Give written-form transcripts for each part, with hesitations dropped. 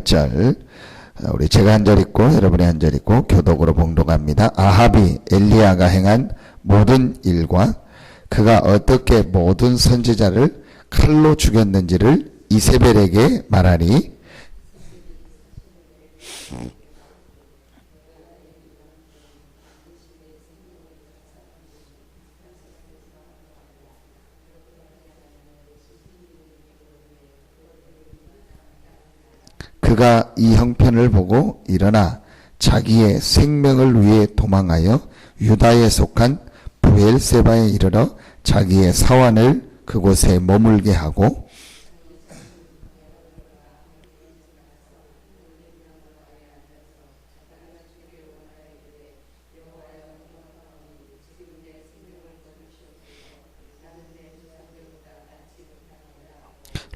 18절 우리 제가 한 절 읽고 여러분이 한 절 읽고 교독으로 봉독합니다. 아합이 엘리야가 행한 모든 일과 그가 어떻게 모든 선지자를 칼로 죽였는지를 이세벨에게 말하니 그가 이 형편을 보고 일어나 자기의 생명을 위해 도망하여 유다에 속한 브엘세바에 이르러 자기의 사환을 그곳에 머물게 하고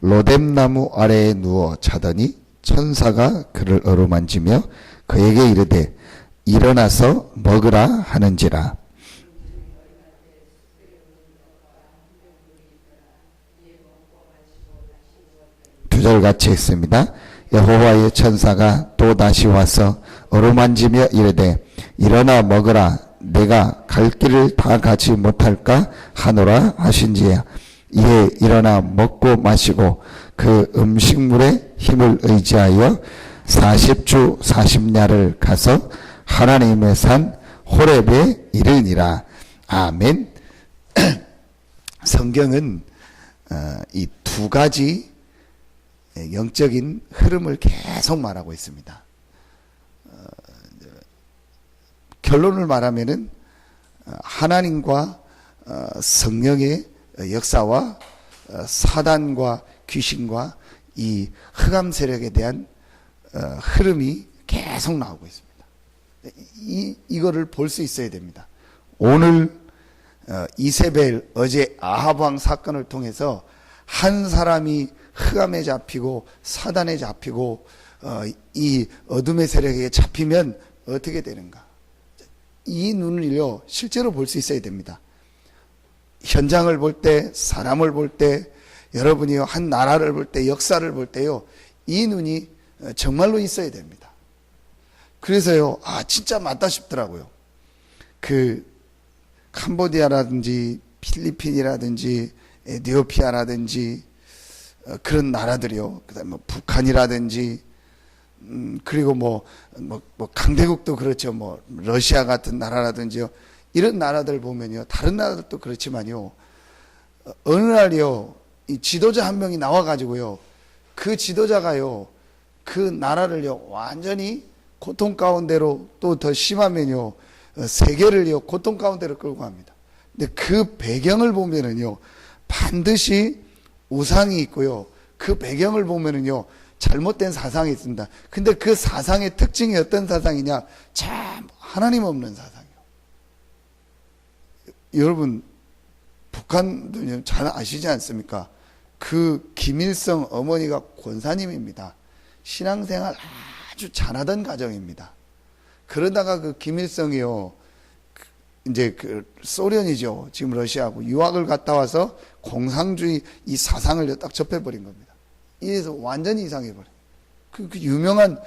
로뎀나무 아래에 누워 자더니 천사가 그를 어루만지며 그에게 이르되 일어나서 먹으라 하는지라. 두 절 같이 읽습니다. 여호와의 천사가 또 다시 와서 어루만지며 이르되 일어나 먹으라 내가 갈 길을 다 가지 못할까 하노라 하신지야. 이에 일어나 먹고 마시고 그 음식물의 힘을 의지하여 40주 40야를 가서 하나님의 산 호렙에 이르니라. 아멘. 성경은 이 두 가지 영적인 흐름을 계속 말하고 있습니다. 결론을 말하면은 하나님과 성령의 역사와 사단과 귀신과 이 흑암 세력에 대한 흐름이 계속 나오고 있습니다. 이거를 볼 수 있어야 됩니다. 오늘 이세벨 어제 아합 왕 사건을 통해서 한 사람이 흑암에 잡히고 사단에 잡히고 이 어둠의 세력에 잡히면 어떻게 되는가? 이 눈을요 실제로 볼 수 있어야 됩니다. 현장을 볼 때, 사람을 볼 때, 여러분이 한 나라를 볼 때, 역사를 볼 때요, 이 눈이 정말로 있어야 됩니다. 그래서요, 진짜 맞다 싶더라고요. 캄보디아라든지, 필리핀이라든지, 에티오피아라든지, 그런 나라들이요. 그 다음에 북한이라든지, 그리고 강대국도 그렇죠. 러시아 같은 나라라든지요. 이런 나라들 보면요, 다른 나라들도 그렇지만요, 어느 날이요, 이 지도자 한 명이 나와가지고요, 그 지도자가요, 그 나라를요, 완전히 고통 가운데로 또 더 심하면요, 세계를요, 고통 가운데로 끌고 갑니다. 근데 그 배경을 보면은요, 반드시 우상이 있고요, 그 배경을 보면은요, 잘못된 사상이 있습니다. 근데 그 사상의 특징이 어떤 사상이냐? 참, 하나님 없는 사상. 여러분 북한도 잘 아시지 않습니까? 그 김일성 어머니가 권사님입니다. 신앙생활 아주 잘하던 가정입니다. 그러다가 그 김일성이요 이제 소련이죠. 지금 러시아하고 유학을 갔다 와서 공산주의 이 사상을 딱 접해버린 겁니다. 이래서 완전히 이상해버린. 그 유명한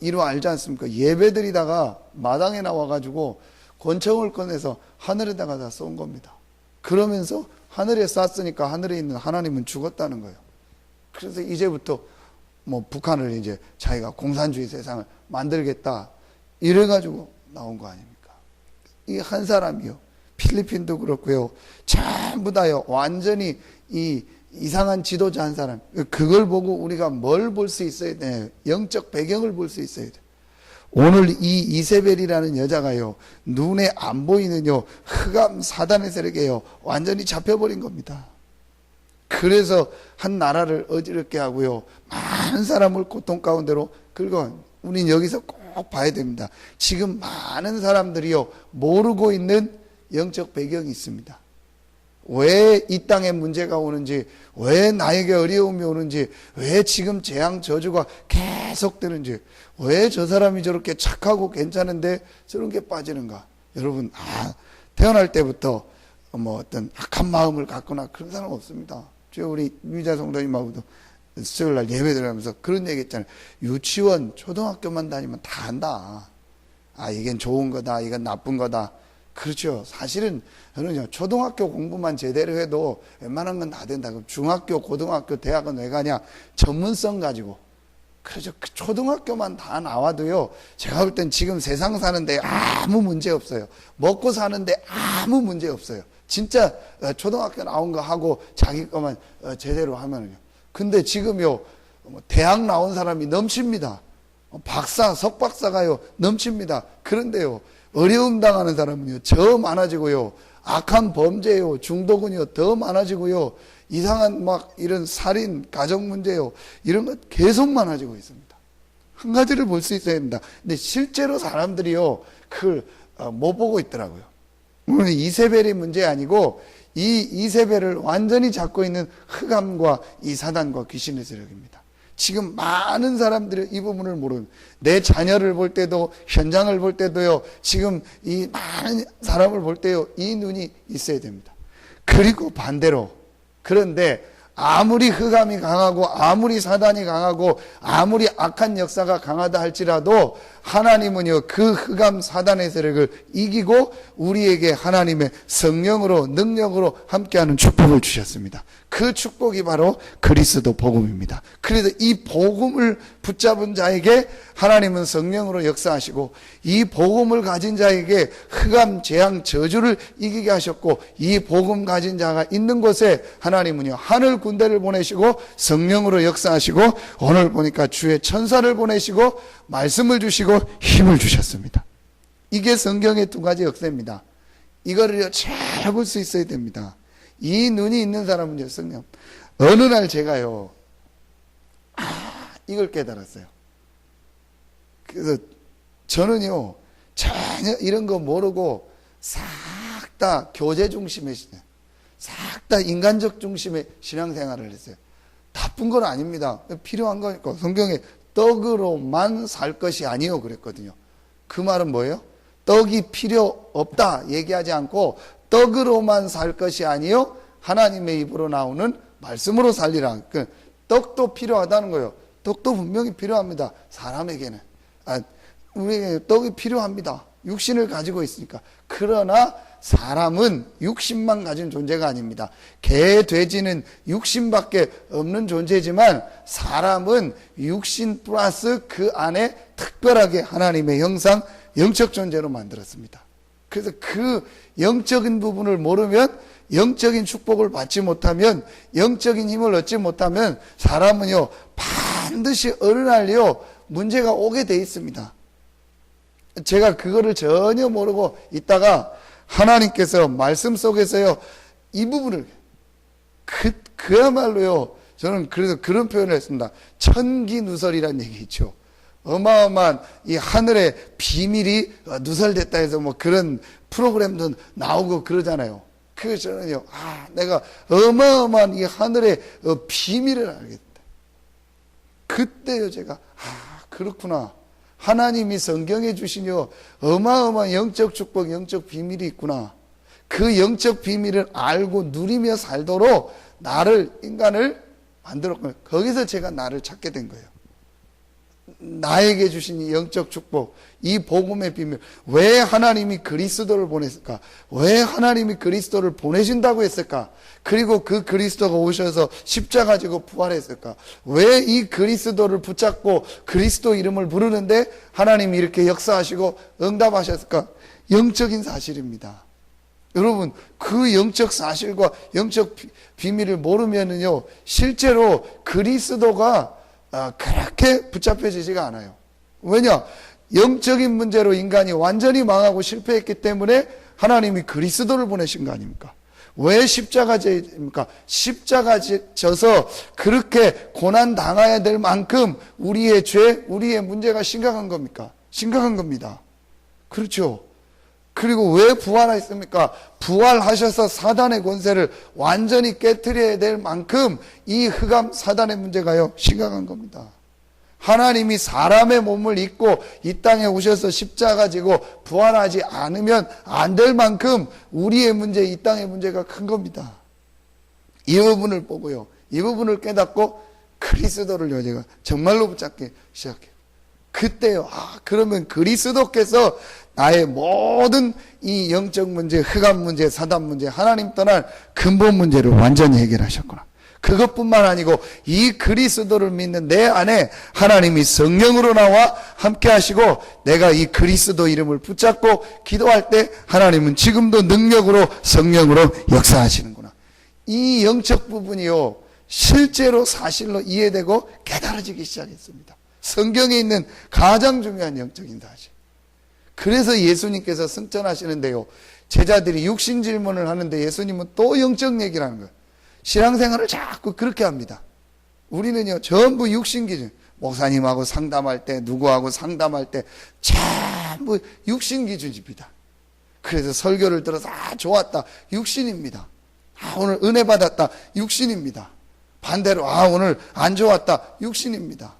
일화 알지 않습니까? 예배드리다가 마당에 나와가지고 권총을 꺼내서 하늘에다가 다 쏜 겁니다. 그러면서 하늘에 쐈으니까 하늘에 있는 하나님은 죽었다는 거예요. 그래서 이제부터 북한을 이제 자기가 공산주의 세상을 만들겠다 이래가지고 나온 거 아닙니까? 이 한 사람이요. 필리핀도 그렇고요. 전부 다요. 완전히 이 이상한 지도자 한 사람. 그걸 보고 우리가 뭘 볼 수 있어야 돼? 영적 배경을 볼 수 있어야 돼. 오늘 이 이세벨이라는 여자가요, 눈에 안 보이는요, 흑암 사단의 세력에요, 완전히 잡혀버린 겁니다. 그래서 한 나라를 어지럽게 하고요, 많은 사람을 고통 가운데로 우린 여기서 꼭 봐야 됩니다. 지금 많은 사람들이요, 모르고 있는 영적 배경이 있습니다. 왜 이 땅에 문제가 오는지, 왜 나에게 어려움이 오는지, 왜 지금 재앙 저주가 계속되는지, 왜 저 사람이 저렇게 착하고 괜찮은데 저런 게 빠지는가? 여러분, 태어날 때부터 어떤 악한 마음을 갖거나 그런 사람 없습니다. 우리 유자 성도님하고도 수요일날 예배 들어가면서 그런 얘기 했잖아요. 유치원, 초등학교만 다니면 다 안다. 아, 이건 좋은 거다, 이건 나쁜 거다. 그렇죠. 사실은 저는요, 초등학교 공부만 제대로 해도 웬만한 건 다 된다. 그럼 중학교, 고등학교, 대학은 왜 가냐? 전문성 가지고. 그렇죠. 그 초등학교만 다 나와도요, 제가 볼 땐 지금 세상 사는데 아무 문제 없어요. 먹고 사는데 아무 문제 없어요. 진짜 초등학교 나온 거 하고 자기 거만 제대로 하면은요. 근데 지금요, 대학 나온 사람이 넘칩니다. 박사, 석박사가요, 넘칩니다. 그런데요, 어려움 당하는 사람은요, 더 많아지고요, 악한 범죄요, 중독은요, 더 많아지고요, 이상한 막 이런 살인, 가정 문제요, 이런 것 계속 많아지고 있습니다. 한 가지를 볼 수 있어야 됩니다. 근데 실제로 사람들이요, 그걸 못 보고 있더라고요. 물론 이세벨이 문제 아니고, 이 이세벨을 완전히 잡고 있는 흑암과 이 사단과 귀신의 세력입니다. 지금 많은 사람들이 이 부분을 모르는, 내 자녀를 볼 때도, 현장을 볼 때도요, 지금 이 많은 사람을 볼 때요, 이 눈이 있어야 됩니다. 그리고 반대로, 그런데 아무리 흑암이 강하고 아무리 사단이 강하고 아무리 악한 역사가 강하다 할지라도 하나님은요, 그 흑암 사단의 세력을 이기고 우리에게 하나님의 성령으로, 능력으로 함께하는 축복을 주셨습니다. 그 축복이 바로 그리스도 복음입니다. 그래서 이 복음을 붙잡은 자에게 하나님은 성령으로 역사하시고, 이 복음을 가진 자에게 흑암, 재앙, 저주를 이기게 하셨고, 이 복음 가진 자가 있는 곳에 하나님은요, 하늘 군대를 보내시고 성령으로 역사하시고, 오늘 보니까 주의 천사를 보내시고 말씀을 주시고 힘을 주셨습니다. 이게 성경의 두 가지 역사입니다. 이거를 잘 볼 수 있어야 됩니다. 이 눈이 있는 사람은요, 성령. 어느 날 제가요, 이걸 깨달았어요. 그래서 저는요, 전혀 이런 거 모르고 싹 다 교제 중심의 신앙, 싹 다 인간적 중심의 신앙생활을 했어요. 나쁜 건 아닙니다. 필요한 거니까. 성경에 떡으로만 살 것이 아니요 그랬거든요. 그 말은 뭐예요? 떡이 필요 없다 얘기하지 않고 떡으로만 살 것이 아니요 하나님의 입으로 나오는 말씀으로 살리라. 떡도 필요하다는 거예요. 떡도 분명히 필요합니다. 사람에게는. 우리에게 떡이 필요합니다. 육신을 가지고 있으니까. 그러나 사람은 육신만 가진 존재가 아닙니다. 개, 돼지는 육신밖에 없는 존재지만 사람은 육신 플러스 그 안에 특별하게 하나님의 형상, 영적 존재로 만들었습니다. 그래서 그 영적인 부분을 모르면, 영적인 축복을 받지 못하면, 영적인 힘을 얻지 못하면 사람은요, 반드시 어느 날요, 문제가 오게 돼 있습니다. 제가 그거를 전혀 모르고 있다가 하나님께서 말씀 속에서요, 이 부분을, 그야말로요, 저는 그래서 그런 표현을 했습니다. 천기누설이라는 얘기 있죠. 어마어마한 이 하늘의 비밀이 누설됐다 해서 뭐 그런 프로그램도 나오고 그러잖아요. 그래서 저는요, 내가 어마어마한 이 하늘의 비밀을 알게 됐다. 그때요, 제가, 그렇구나. 하나님이 성경에 주시뇨 어마어마한 영적 축복, 영적 비밀이 있구나. 그 영적 비밀을 알고 누리며 살도록 인간을 만들었거든요. 거기서 제가 나를 찾게 된 거예요. 나에게 주신 이 영적 축복, 이 복음의 비밀, 왜 하나님이 그리스도를 보냈을까? 왜 하나님이 그리스도를 보내신다고 했을까? 그리고 그 그리스도가 오셔서 십자가 지고 부활했을까? 왜 이 그리스도를 붙잡고 그리스도 이름을 부르는데 하나님이 이렇게 역사하시고 응답하셨을까? 영적인 사실입니다. 여러분, 그 영적 사실과 영적 비밀을 모르면은요, 실제로 그리스도가 그렇게 붙잡혀지지가 않아요. 왜냐? 영적인 문제로 인간이 완전히 망하고 실패했기 때문에 하나님이 그리스도를 보내신 거 아닙니까? 왜 십자가입니까? 십자가 져서 그렇게 고난 당해야 될 만큼 우리의 죄, 우리의 문제가 심각한 겁니까? 심각한 겁니다. 그렇죠. 그리고 왜 부활하셨습니까? 부활하셔서 사단의 권세를 완전히 깨트려야 될 만큼 이 흑암 사단의 문제가요, 심각한 겁니다. 하나님이 사람의 몸을 입고 이 땅에 오셔서 십자가 지고 부활하지 않으면 안 될 만큼 우리의 문제, 이 땅의 문제가 큰 겁니다. 이 부분을 보고요, 이 부분을 깨닫고 그리스도를요 제가 정말로 붙잡기 시작해요. 그때요, 그러면 그리스도께서 나의 모든 이 영적 문제, 흑암 문제, 사단 문제, 하나님 떠날 근본 문제를 완전히 해결하셨구나. 그것뿐만 아니고 이 그리스도를 믿는 내 안에 하나님이 성령으로 나와 함께 하시고, 내가 이 그리스도 이름을 붙잡고 기도할 때 하나님은 지금도 능력으로 성령으로 역사하시는구나. 이 영적 부분이요 실제로 사실로 이해되고 깨달아지기 시작했습니다. 성경에 있는 가장 중요한 영적인 사실. 그래서 예수님께서 승천하시는데요, 제자들이 육신 질문을 하는데 예수님은 또 영적 얘기를 하는 거예요. 신앙생활을 자꾸 그렇게 합니다. 우리는요 전부 육신 기준, 목사님하고 상담할 때, 누구하고 상담할 때 전부 육신 기준입니다. 그래서 설교를 들어서 좋았다, 육신입니다. 오늘 은혜 받았다, 육신입니다. 반대로 오늘 안 좋았다, 육신입니다.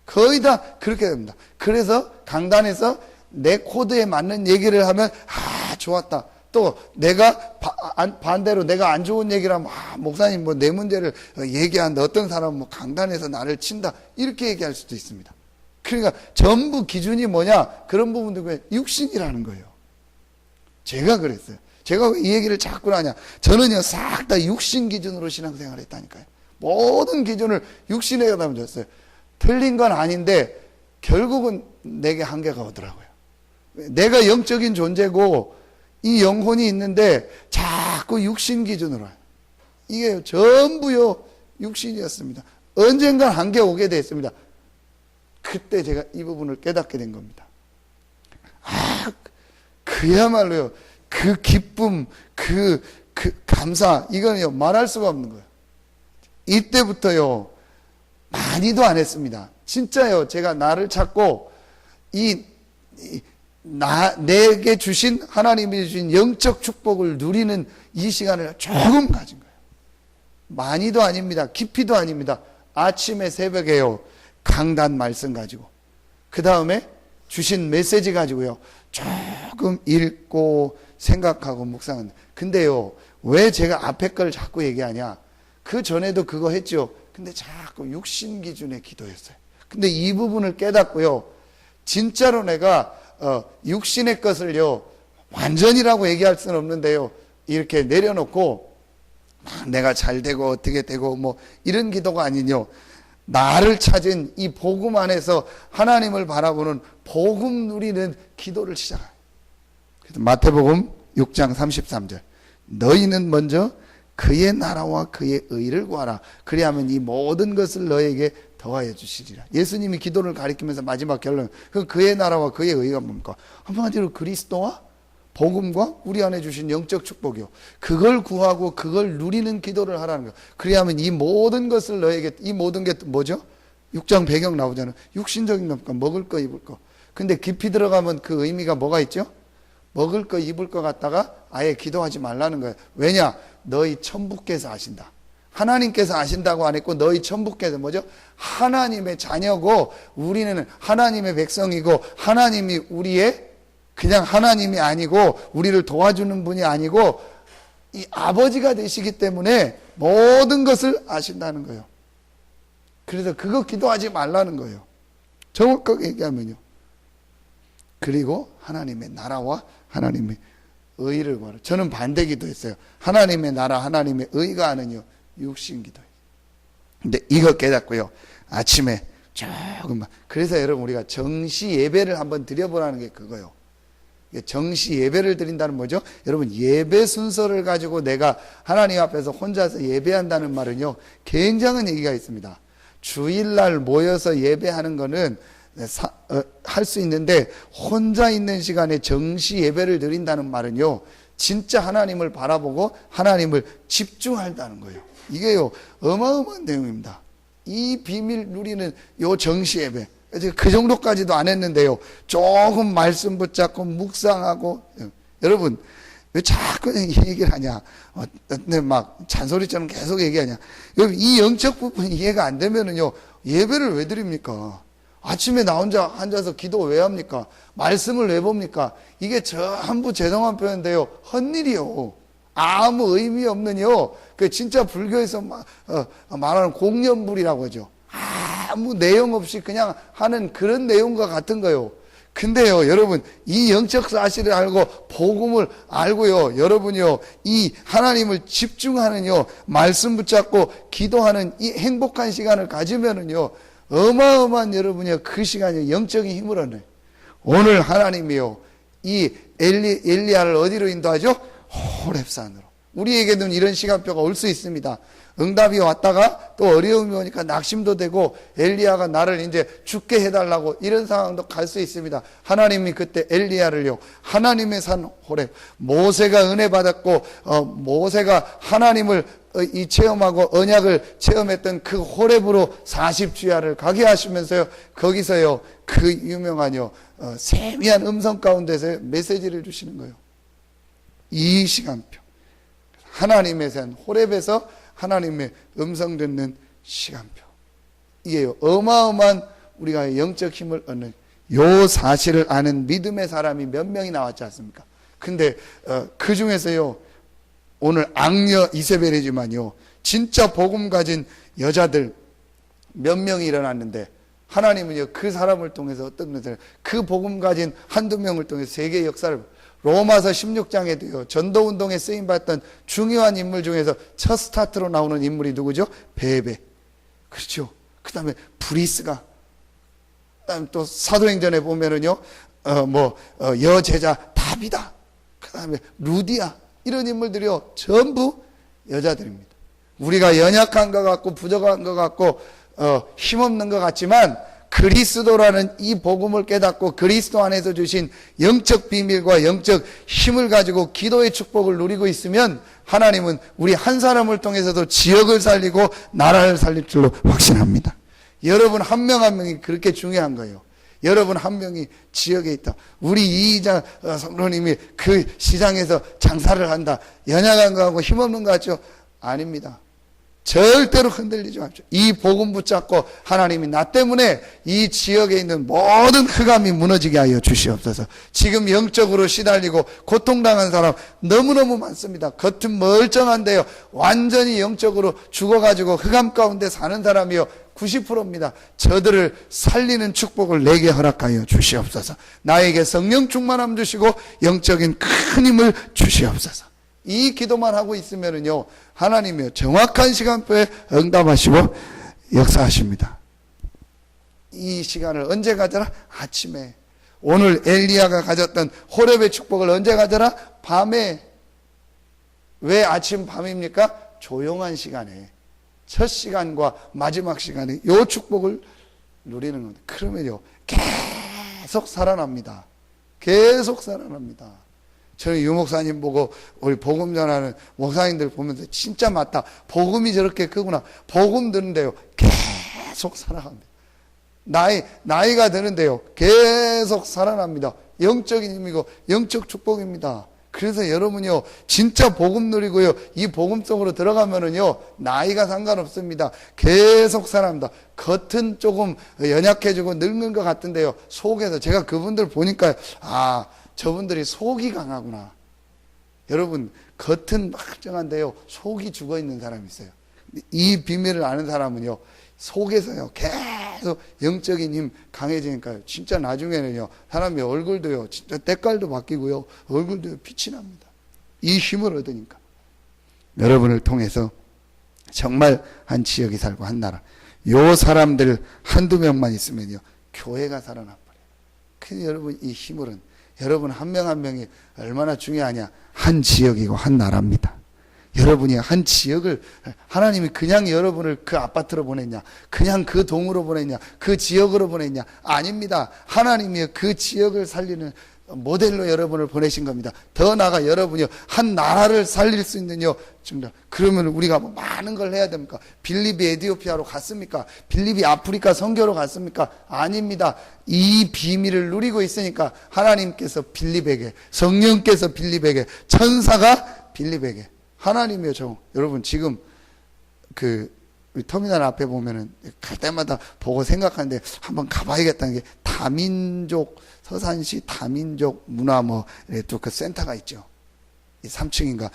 거의 다 그렇게 됩니다. 그래서 강단에서 내 코드에 맞는 얘기를 하면 좋았다. 또 내가 반대로 내가 안 좋은 얘기를 하면 목사님 뭐 내 문제를 얘기한다. 어떤 사람은 뭐 강단에서 나를 친다. 이렇게 얘기할 수도 있습니다. 그러니까 전부 기준이 뭐냐? 그런 부분들 육신이라는 거예요. 제가 그랬어요. 제가 왜 이 얘기를 자꾸 하냐? 저는요 싹 다 육신 기준으로 신앙생활을 했다니까요. 모든 기준을 육신에 담아줬어요. 틀린 건 아닌데 결국은 내게 한계가 오더라고요. 내가 영적인 존재고 이 영혼이 있는데 자꾸 육신 기준으로 해요. 이게 전부요 육신이었습니다. 언젠가 한계 오게 됐습니다. 그때 제가 이 부분을 깨닫게 된 겁니다. 그야말로요 그 기쁨, 그 감사, 이거는요 말할 수가 없는 거예요. 이때부터요 많이도 안 했습니다. 진짜요, 제가 나를 찾고 내게 주신, 하나님이 주신 영적 축복을 누리는 이 시간을 조금 가진 거예요. 많이도 아닙니다. 깊이도 아닙니다. 아침에 새벽에요 강단 말씀 가지고, 그 다음에 주신 메시지 가지고요 조금 읽고 생각하고 묵상한다. 근데요 왜 제가 앞에 걸 자꾸 얘기하냐? 그 전에도 그거 했죠. 근데 자꾸 육신 기준의 기도였어요. 근데 이 부분을 깨닫고요, 진짜로 내가 육신의 것을요 완전이라고 얘기할 수는 없는데요, 이렇게 내려놓고 내가 잘 되고 어떻게 되고 뭐 이런 기도가 아니뇨, 나를 찾은 이 복음 안에서 하나님을 바라보는 복음 누리는 기도를 시작해요. 그래서 마태복음 6장 33절, 너희는 먼저 그의 나라와 그의 의를 구하라. 그리하면 이 모든 것을 너에게 더하여 주시리라. 예수님이 기도를 가리키면서 마지막 결론, 그의 나라와 그의 의가 뭡니까? 한마디로 그리스도와 복음과 우리 안에 주신 영적 축복이요, 그걸 구하고 그걸 누리는 기도를 하라는 거예요. 그리하면 이 모든 것을 너에게, 이 모든 게 뭐죠? 6장 배경 나오잖아요. 육신적인 겁니까? 먹을 거 입을 거. 근데 깊이 들어가면 그 의미가 뭐가 있죠? 먹을 거 입을 거 갖다가 아예 기도하지 말라는 거예요. 왜냐? 너희 천부께서 아신다. 하나님께서 아신다고 안 했고, 너희 천부께서 뭐죠? 하나님의 자녀고, 우리는 하나님의 백성이고, 하나님이 우리의 그냥 하나님이 아니고, 우리를 도와주는 분이 아니고 이 아버지가 되시기 때문에 모든 것을 아신다는 거예요. 그래서 그거 기도하지 말라는 거예요. 정확하게 얘기하면요. 그리고 하나님의 나라와 하나님의 의를 구하라. 저는 반대 기도했어요. 하나님의 나라, 하나님의 의가 아는요 육신 기도예요. 근데 이거 깨닫고요, 아침에 조금만, 그래서 여러분 우리가 정시 예배를 한번 드려보라는 게 그거예요. 정시 예배를 드린다는 뭐죠? 여러분, 예배 순서를 가지고 내가 하나님 앞에서 혼자서 예배한다는 말은요 굉장한 얘기가 있습니다. 주일날 모여서 예배하는 거는 할 수 있는데, 혼자 있는 시간에 정시 예배를 드린다는 말은요 진짜 하나님을 바라보고 하나님을 집중한다는 거예요. 이게요 어마어마한 내용입니다. 이 비밀 누리는 요 정시 예배, 그 정도까지도 안 했는데요, 조금 말씀 붙잡고 묵상하고. 여러분 왜 자꾸 이 얘기를 하냐? 근데 막 잔소리처럼 계속 얘기하냐? 여러분, 이 영적 부분이 이해가 안 되면은요 예배를 왜 드립니까? 아침에 나 혼자 앉아서 기도 왜 합니까? 말씀을 왜 봅니까? 이게 전부 죄송한 표현인데요 헛일이요. 아무 의미 없는요, 그 진짜 불교에서 말하는 공연불이라고 하죠. 아무 내용 없이 그냥 하는 그런 내용과 같은 거요. 근데요, 여러분, 이 영적 사실을 알고 복음을 알고요, 여러분이요, 이 하나님을 집중하는요, 말씀 붙잡고 기도하는 이 행복한 시간을 가지면은요, 어마어마한 여러분이요, 그 시간이 영적인 힘을 얻어요. 오늘 하나님이요, 이 엘리야를 어디로 인도하죠? 호렙산으로. 우리에게는 이런 시간표가 올 수 있습니다. 응답이 왔다가 또 어려움이 오니까 낙심도 되고 엘리야가 나를 이제 죽게 해달라고 이런 상황도 갈 수 있습니다. 하나님이 그때 엘리야를요, 하나님의 산 호렙, 모세가 은혜 받았고 모세가 하나님을 이 체험하고 언약을 체험했던 그 호렙으로 40주야를 가게 하시면서요, 거기서요 그 유명한요 세미한 음성 가운데서 메시지를 주시는 거예요. 이 시간표, 하나님의 산 호렙에서 하나님의 음성 듣는 시간표, 이게요 어마어마한 우리가 영적 힘을 얻는 요 사실을 아는 믿음의 사람이 몇 명이 나왔지 않습니까? 근데 그 중에서요 오늘 악녀 이세벨이지만요 진짜 복음 가진 여자들 몇 명이 일어났는데, 하나님은요 그 사람을 통해서 어떤 것을, 그 복음 가진 한두 명을 통해서 세계 역사를, 로마서 16장에도요 전도운동에 쓰임받던 중요한 인물 중에서 첫 스타트로 나오는 인물이 누구죠? 베베. 그렇죠. 그 다음에 브리스가, 그 다음에 또 사도행전에 보면은요 여제자 다비다, 그 다음에 루디아, 이런 인물들이요 전부 여자들입니다. 우리가 연약한 것 같고 부족한 것 같고 힘없는 것 같지만 그리스도라는 이 복음을 깨닫고 그리스도 안에서 주신 영적 비밀과 영적 힘을 가지고 기도의 축복을 누리고 있으면 하나님은 우리 한 사람을 통해서도 지역을 살리고 나라를 살릴 줄로 확신합니다. 여러분 한 명 한 명이 그렇게 중요한 거예요. 여러분 한 명이 지역에 있다. 우리 이희자 성도님이 그 시장에서 장사를 한다. 연약한 거 하고 힘없는 거 같죠? 아닙니다. 절대로 흔들리지 마십시오. 이 복음 붙잡고 하나님이 나 때문에 이 지역에 있는 모든 흑암이 무너지게 하여 주시옵소서. 지금 영적으로 시달리고 고통당한 사람 너무너무 많습니다. 겉은 멀쩡한데요 완전히 영적으로 죽어가지고 흑암 가운데 사는 사람이요 90%입니다. 저들을 살리는 축복을 내게 허락하여 주시옵소서. 나에게 성령 충만함 주시고 영적인 큰 힘을 주시옵소서. 이 기도만 하고 있으면은요 하나님이요 정확한 시간표에 응답하시고 역사하십니다. 이 시간을 언제 가져라? 아침에. 오늘 엘리야가 가졌던 호렙의 축복을 언제 가져라? 밤에. 왜 아침 밤입니까? 조용한 시간에, 첫 시간과 마지막 시간에 요 축복을 누리는 겁니다. 그러면요 계속 살아납니다. 계속 살아납니다. 저는 유 목사님 보고 우리 복음 전하는 목사님들 보면서 진짜 맞다. 복음이 저렇게 크구나. 복음 듣는데요 계속 살아갑니다. 나이가 드는데요 계속 살아납니다. 영적인 힘이고 영적 축복입니다. 그래서 여러분요 진짜 복음 누리고요 이 복음 속으로 들어가면은요 나이가 상관없습니다. 계속 살아납니다. 겉은 조금 연약해지고 늙는 것 같은데요 속에서 제가 그분들 보니까 저분들이 속이 강하구나. 여러분 겉은 멀쩡한데요 속이 죽어있는 사람이 있어요. 이 비밀을 아는 사람은요 속에서요 계속 영적인 힘 강해지니까요 진짜 나중에는요 사람의 얼굴도요 진짜 때깔도 바뀌고요 얼굴도 빛이 납니다. 이 힘을 얻으니까 여러분을 통해서 정말 한 지역이 살고 한 나라, 요 사람들 한두 명만 있으면요 교회가 살아나버려요. 그래서 여러분 이 힘을은 여러분 한 명 한 명이 얼마나 중요하냐. 한 지역이고 한 나라입니다. 여러분이 한 지역을, 하나님이 그냥 여러분을 그 아파트로 보냈냐, 그냥 그 동으로 보냈냐, 그 지역으로 보냈냐? 아닙니다. 하나님이 그 지역을 살리는 모델로 여러분을 보내신 겁니다. 더 나아가 여러분이 한 나라를 살릴 수 있는요 증거. 그러면 우리가 뭐 많은 걸 해야 됩니까? 빌립이 에티오피아로 갔습니까? 빌립이 아프리카 선교로 갔습니까? 아닙니다. 이 비밀을 누리고 있으니까 하나님께서 빌립에게, 성령께서 빌립에게, 천사가 빌립에게, 하나님이요. 여러분 지금 우리 터미널 앞에 보면은 갈 때마다 보고 생각하는데 한번 가봐야겠다는 게 다민족, 서산시 다민족 문화 또 그 센터가 있죠. 3층인가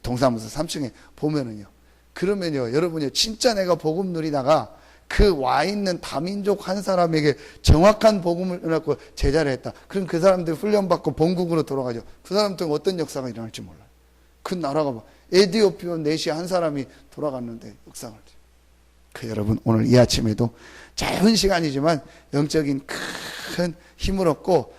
동사무소 3층에 보면은요. 그러면요 여러분요 진짜 내가 복음 누리다가 그 와 있는 다민족 한 사람에게 정확한 복음을 전하고 제자를 했다. 그럼 그 사람들이 훈련받고 본국으로 돌아가죠. 그 사람들은 어떤 역사가 일어날지 몰라요. 그 나라가 막 에디오피아 내시 한 사람이 돌아갔는데 역상을. 여러분 오늘 이 아침에도 짧은 시간이지만 영적인 큰 힘을 얻고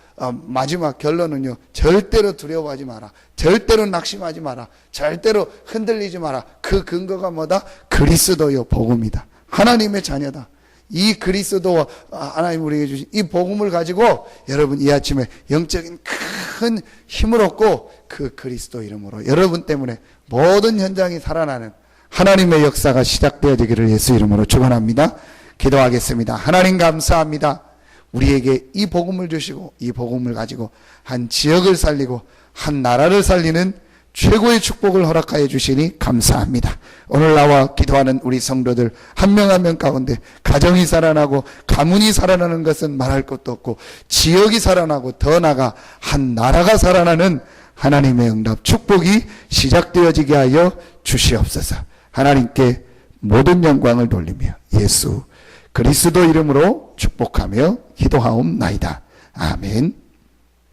마지막 결론은요, 절대로 두려워하지 마라, 절대로 낙심하지 마라, 절대로 흔들리지 마라. 그 근거가 뭐다? 그리스도요 복음이다. 하나님의 자녀다. 이 그리스도와 하나님 우리에게 주신 이 복음을 가지고 여러분 이 아침에 영적인 큰 힘을 얻고 그 그리스도 이름으로 여러분 때문에 모든 현장이 살아나는 하나님의 역사가 시작되어지기를 예수 이름으로 축원합니다. 기도하겠습니다. 하나님 감사합니다. 우리에게 이 복음을 주시고 이 복음을 가지고 한 지역을 살리고 한 나라를 살리는 최고의 축복을 허락하여 주시니 감사합니다. 오늘 나와 기도하는 우리 성도들 한 명 한 명 가운데 가정이 살아나고 가문이 살아나는 것은 말할 것도 없고 지역이 살아나고 더 나아가 한 나라가 살아나는 하나님의 응답 축복이 시작되어지게 하여 주시옵소서. 하나님께 모든 영광을 돌리며 예수 그리스도 이름으로 축복하며 기도하옵나이다. 아멘.